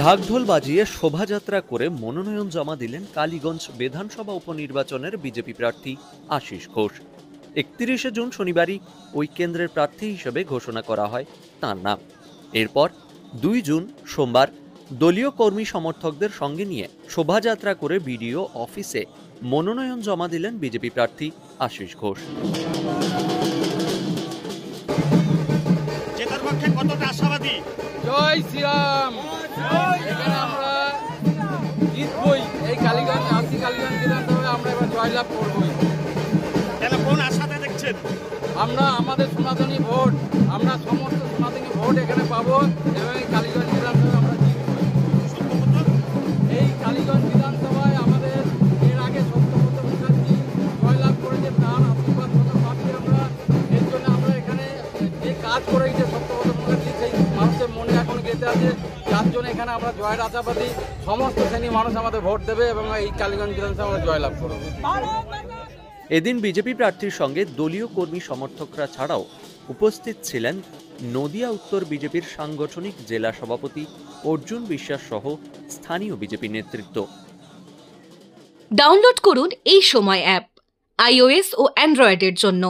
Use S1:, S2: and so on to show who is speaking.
S1: ঢাকঢোল বাজিয়ে শোভাযাত্রা করে মনোনয়ন জমা দিলেন কালীগঞ্জ বিধানসভা উপনির্বাচনের বিজেপি প্রার্থী আশিস ঘোষ। 31শে জুন শনিবারই ওই কেন্দ্রের প্রার্থী হিসেবে ঘোষণা করা হয় তার নাম। এরপর 2 জুন সোমবার দলীয় কর্মী সমর্থকদের সঙ্গে নিয়ে শোভাযাত্রা করে বিডিও অফিসে মনোনয়ন জমা দিলেন বিজেপি প্রার্থী আশিস ঘোষ।
S2: জেতার পক্ষে কতটা আশাবাদী?
S3: জয় শ্রীরাম। এখানে আমরা জিতবই। এই কালীগঞ্জ কালীগঞ্জ বিধানসভায় আমরা এবার জয়লাভ করবই।
S2: তাহলে কোন আশাতে দেখছেন?
S3: আমরা আমাদের সনাতনী ভোট, আমরা সমস্ত সনাতনী ভোট এখানে পাবো এবং এই কালীগঞ্জ বিধানসভায় আমরা জিতবই। এই কালীগঞ্জ বিধানসভায় আমাদের এর আগে সত্যব্রত মুখার্জি জয়লাভ করেছে, তার আশীর্বাদ পাচ্ছি আমরা। এর জন্য আমরা এখানে যে কাজ করে গেছে সত্যব্রত মুখার্জি, সেই মানুষের মনে এখন গেঁথে আছে, যার জন্য এখানে আমরা জয়ের আশাবাদী। সমস্ত শ্রেণীর মানুষ আমাদের ভোট দেবে এবং এই কালীগঞ্জ বিধানসভা আমরা জয়লাভ করবো।
S1: এদিন বিজেপি প্রার্থীর সঙ্গে দলীয় কর্মী সমর্থকরা ছাড়াও উপস্থিত ছিলেন নদিয়া উত্তর বিজেপির সাংগঠনিক জেলা সভাপতি অর্জুন বিশ্বাস সহ স্থানীয় বিজেপি নেতৃত্ব।
S4: ডাউনলোড করুন এই সময় অ্যাপ iOS ও অ্যান্ড্রয়েডের জন্য।